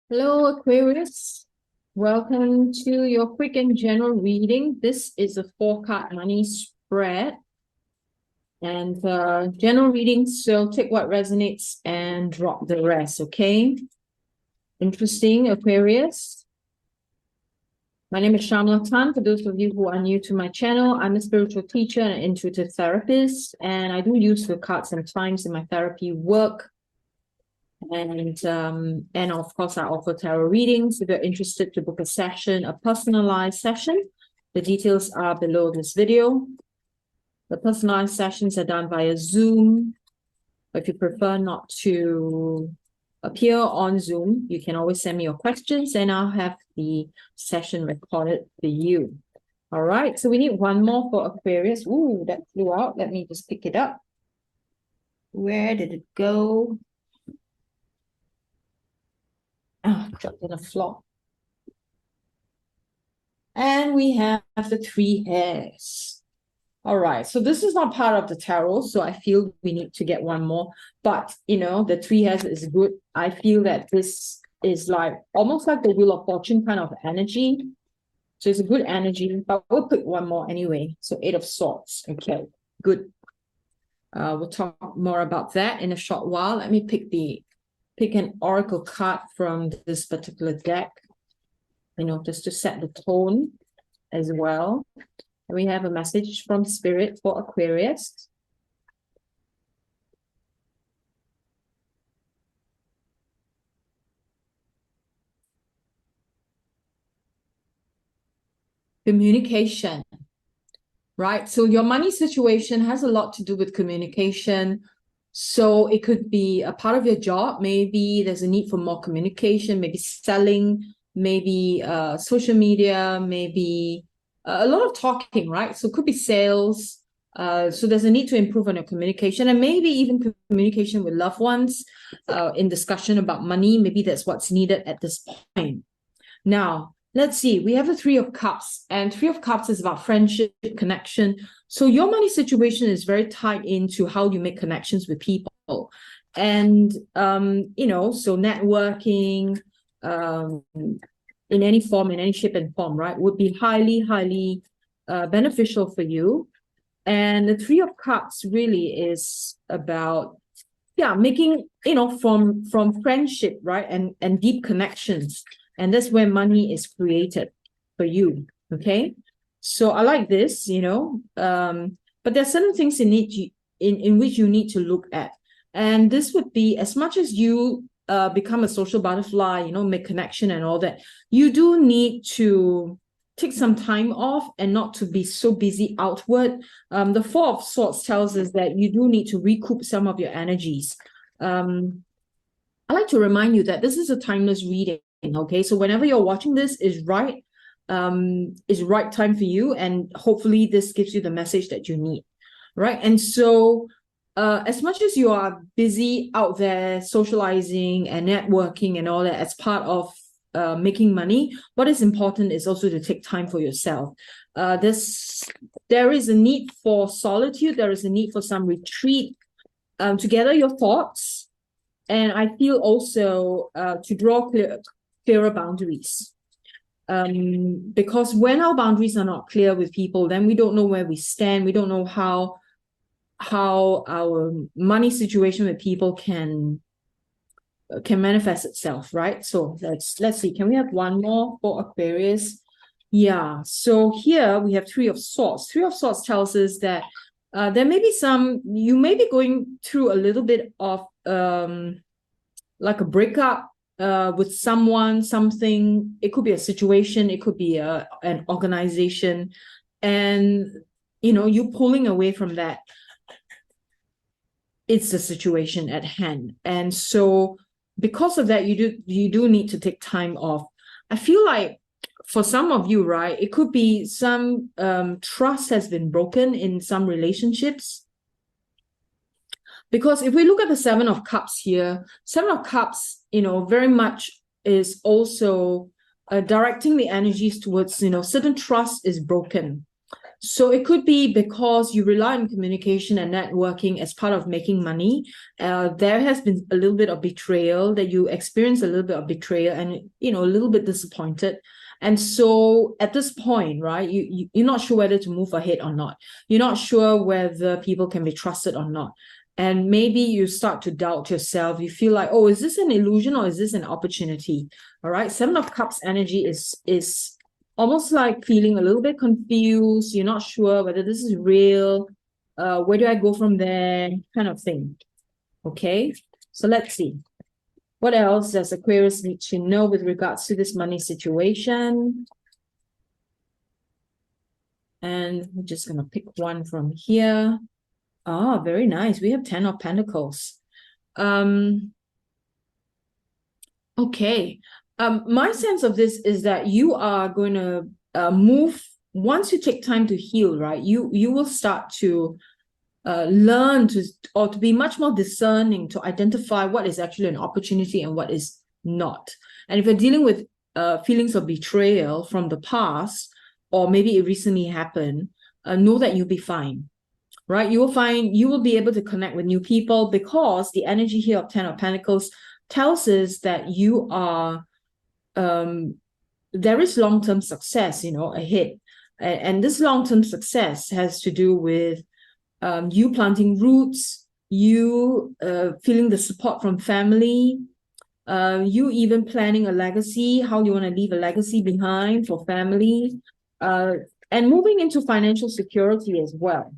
Hello, Aquarius. Welcome to your quick and general reading. This is a 4-card money spread and general reading. So take what resonates and drop the rest, okay? Interesting, Aquarius. My name is Shamla Tan. For those of you who are new to my channel, I'm a spiritual teacher and intuitive therapist, and I do use the cards sometimes in my therapy work. And of course, I offer tarot readings. If you're interested to book a session, a personalized session, the details are below this video. The personalized sessions are done via Zoom. If you prefer not to appear on Zoom, you can always send me your questions and I'll have the session recorded for you. All right, so we need one more for Aquarius. Ooh, that flew out. Let me just pick it up. Where did it go? Dropped on the floor. And we have the 3 hairs. All right, so this is not part of the tarot, so I feel we need to get one more. But, the 3 hairs is good. I feel that this is almost like the Wheel of Fortune kind of energy. So it's a good energy, but we'll pick one more anyway. So 8 of Swords. Okay, good. We'll talk more about that in a short while. Let me pick an oracle card from this particular deck, just to set the tone as well. We have a message from Spirit for Aquarius. Communication, right? So your money situation has a lot to do with communication. So it could be a part of your job. Maybe there's a need for more communication, maybe selling, maybe social media, maybe a lot of talking, right? So it could be sales. So there's a need to improve on your communication and maybe even communication with loved ones in discussion about money. Maybe that's what's needed at this point. Now, let's see. We have the 3 of Cups, and 3 of Cups is about friendship, connection. So your money situation is very tied into how you make connections with people. And, so networking in any form, in any shape and form, right, would be highly, highly beneficial for you. And the 3 of Cups really is about, making, from friendship, right, and deep connections. And that's where money is created for you, okay? So I like this, but there's certain things in which you need to look at. And this would be, as much as you become a social butterfly, make connection and all that, you do need to take some time off and not to be so busy outward. The 4 of Swords tells us that you do need to recoup some of your energies. I like to remind you that this is a timeless reading, okay? So whenever you're watching this is right time for you, and hopefully this gives you the message that you need, right? And so as much as you are busy out there socializing and networking and all that as part of making money, what is important is also to take time for yourself. There is a need for solitude. There is a need for some retreat to gather your thoughts. And I feel also to draw clearer boundaries. Because when our boundaries are not clear with people, then we don't know where we stand. We don't know how our money situation with people can manifest itself, right? So let's see. Can we have one more for Aquarius? Yeah. So here we have 3 of Swords. 3 of Swords tells us that there may be you may be going through a little bit of like a breakup with someone, something. It could be a situation, it could be an organization, and you pulling away from that. It's the situation at hand. And so because of that, you do need to take time off. I feel like for some of you, right, it could be some trust has been broken in some relationships. Because if we look at the 7 of Cups here, 7 of Cups, very much is also directing the energies towards, certain trust is broken. So it could be because you rely on communication and networking as part of making money. There has been a little bit of betrayal, that you experience a little bit of betrayal and, a little bit disappointed. And so at this point, right, you're not sure whether to move ahead or not. You're not sure whether people can be trusted or not. And maybe you start to doubt yourself. You feel like, oh, is this an illusion or is this an opportunity? All right. Seven of Cups energy is almost like feeling a little bit confused. You're not sure whether this is real. Where do I go from there? Kind of thing. Okay. So let's see. What else does Aquarius need to know with regards to this money situation? And we're just going to pick one from here. Ah, very nice. We have 10 of Pentacles. Okay. My sense of this is that you are going to move, once you take time to heal, right? You will start to learn to be much more discerning to identify what is actually an opportunity and what is not. And if you're dealing with feelings of betrayal from the past, or maybe it recently happened, know that you'll be fine, right? You will be able to connect with new people, because the energy here of 10 of Pentacles tells us that you are, there is long-term success, ahead. And this long-term success has to do with you planting roots, you feeling the support from family, you even planning a legacy, how you want to leave a legacy behind for family, and moving into financial security as well.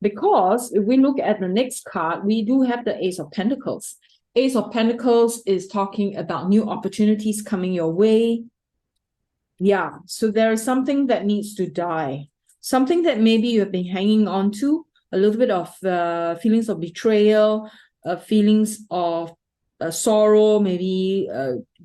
Because if we look at the next card, we do have the Ace of Pentacles. Ace of Pentacles is talking about new opportunities coming your way. Yeah, so there is something that needs to die. Something that maybe you have been hanging on to, a little bit of feelings of betrayal, feelings of sorrow, maybe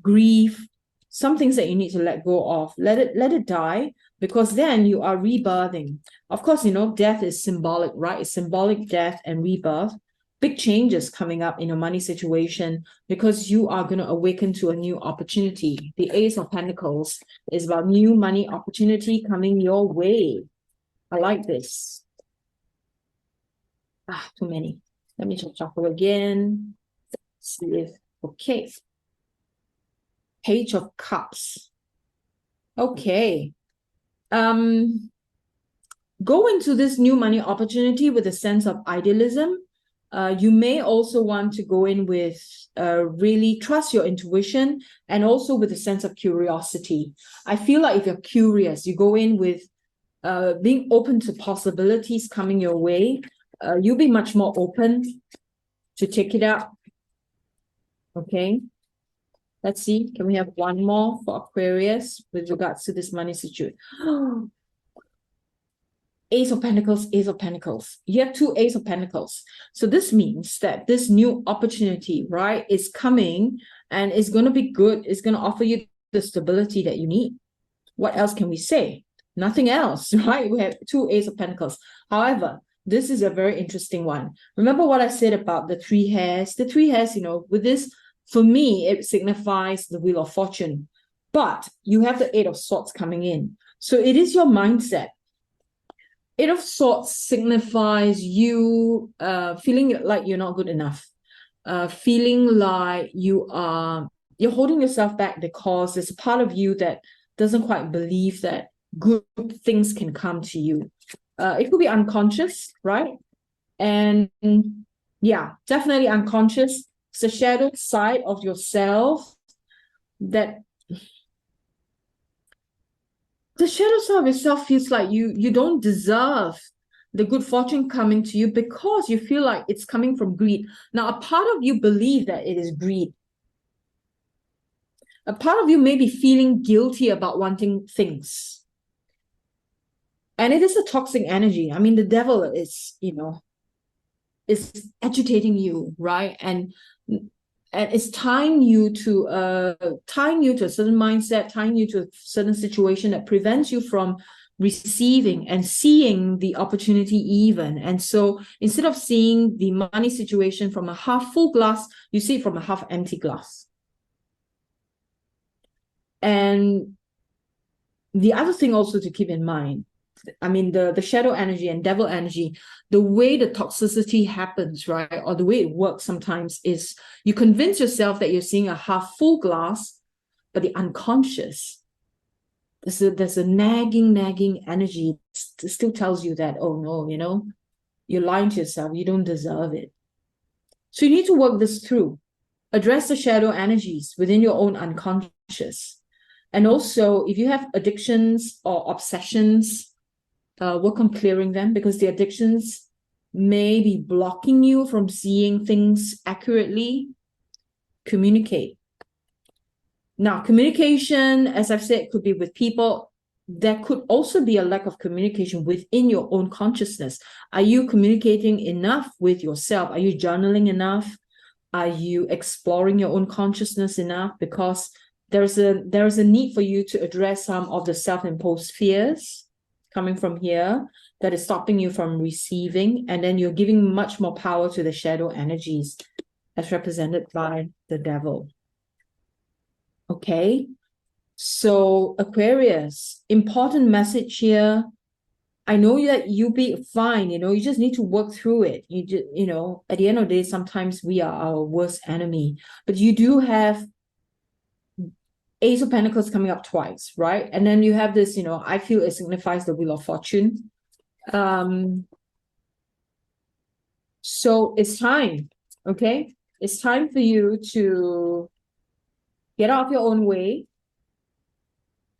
grief, some things that you need to let go of. Let it die, because then you are rebirthing. Of course, death is symbolic, right? It's symbolic, death and rebirth. Big changes coming up in your money situation, because you are going to awaken to a new opportunity. The Ace of Pentacles is about new money opportunity coming your way. I like this. Too many. Let me just shuffle again. See if, okay. Page of Cups. Okay. Go into this new money opportunity with a sense of idealism. You may also want to go in with really trust your intuition, and also with a sense of curiosity. I feel like if you're curious, you go in with being open to possibilities coming your way. You'll be much more open to take it up. Okay. Let's see. Can we have one more for Aquarius with regards to this money situation? Ace of Pentacles, Ace of Pentacles. You have two Ace of Pentacles. So this means that this new opportunity, right, is coming, and it's going to be good. It's going to offer you the stability that you need. What else can we say? Nothing else, right? We have two Ace of Pentacles. However, this is a very interesting one. Remember what I said about the three hairs? The three hairs, with this, for me, it signifies the Wheel of Fortune. But you have the Eight of Swords coming in. So it is your mindset. Eight of Swords signifies you feeling like you're not good enough. Feeling like you're holding yourself back because there's a part of you that doesn't quite believe that good things can come to you. It could be unconscious, right? And yeah, definitely unconscious. It's a shadow side of yourself that the shadow side of yourself feels like you don't deserve the good fortune coming to you, because you feel like it's coming from greed. Now, a part of you believe that it is greed. A part of you may be feeling guilty about wanting things. And it is a toxic energy. I mean, the devil is, is agitating you, right? And it's tying you to a certain mindset, tying you to a certain situation that prevents you from receiving and seeing the opportunity even. And so instead of seeing the money situation from a half full glass, you see it from a half empty glass. And the other thing also to keep in mind I mean, the shadow energy and devil energy, the way the toxicity happens, right? Or the way it works sometimes is you convince yourself that you're seeing a half full glass, but the unconscious, there's a nagging energy that still tells you that, oh no, you know, you're lying to yourself, you don't deserve it. So you need to work this through. Address the shadow energies within your own unconscious. And also, if you have addictions or obsessions, work on clearing them, because the addictions may be blocking you from seeing things accurately. Communicate. Now, communication, as I've said, could be with people. There could also be a lack of communication within your own consciousness. Are you communicating enough with yourself? Are you journaling enough? Are you exploring your own consciousness enough? Because there is a need for you to address some of the self-imposed fears coming from here that is stopping you from receiving, and then you're giving much more power to the shadow energies as represented by the devil. Okay, so Aquarius, important message here. I know that you'll be fine, you know, you just need to work through it. You just, you know, at the end of the day, sometimes we are our worst enemy, but you do have Ace of Pentacles coming up twice, right? And then you have this, you know, I feel it signifies the Wheel of Fortune. So it's time, okay? It's time for you to get out of your own way,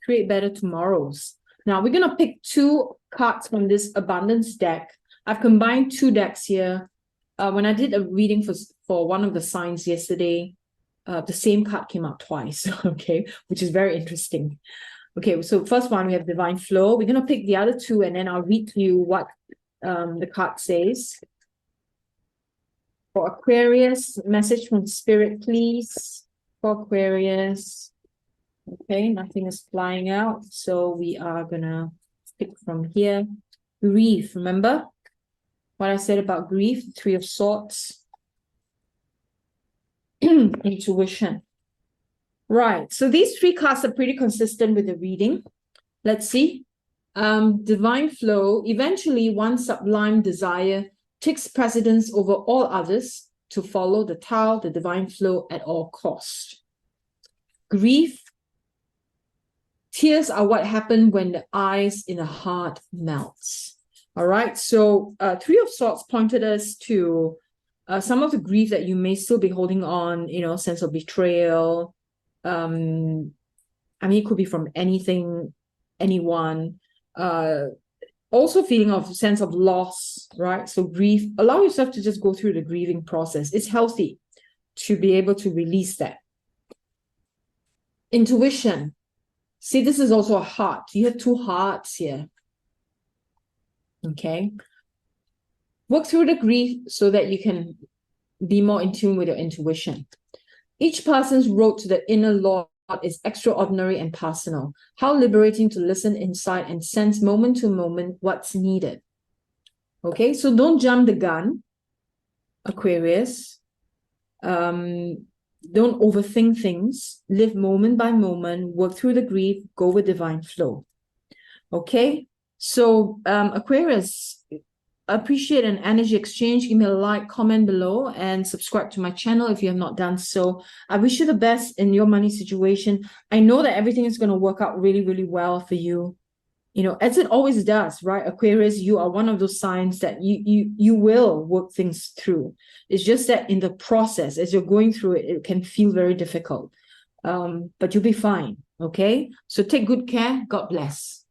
create better tomorrows. Now, we're going to pick 2 cards from this abundance deck. I've combined 2 decks here. When I did a reading for one of the signs yesterday, the same card came out twice, okay, which is very interesting. Okay, so first one, we have Divine Flow. We're going to pick the other 2, and then I'll read to you what the card says. For Aquarius, message from Spirit, please. For Aquarius. Okay, nothing is flying out, so we are going to pick from here. Grief, remember what I said about grief? 3 of Swords. Intuition. Right, so these 3 cards are pretty consistent with the reading. Let's see. Divine Flow. Eventually, one sublime desire takes precedence over all others to follow the Tao, the divine flow at all costs. Grief. Tears are what happen when the ice in the heart melts. All right, so 3 of Swords pointed us to some of the grief that you may still be holding on, you know, sense of betrayal. I mean, it could be from anything, anyone. Also feeling of sense of loss, right? So grief, allow yourself to just go through the grieving process. It's healthy to be able to release that. Intuition. See, this is also a heart. You have 2 hearts here. Okay. Work through the grief so that you can be more in tune with your intuition. Each person's road to the inner Lord is extraordinary and personal. How liberating to listen inside and sense moment to moment what's needed. Okay, so don't jump the gun, Aquarius. Don't overthink things. Live moment by moment. Work through the grief. Go with divine flow. Okay, so Aquarius, appreciate an energy exchange. Give me a like, comment below, and subscribe to my channel if you have not done so. I wish you the best in your money situation. I know that everything is going to work out really, really well for you. You know, as it always does, right? Aquarius, you are one of those signs that you will work things through. It's just that in the process, as you're going through it, it can feel very difficult. But you'll be fine, okay? So take good care. God bless.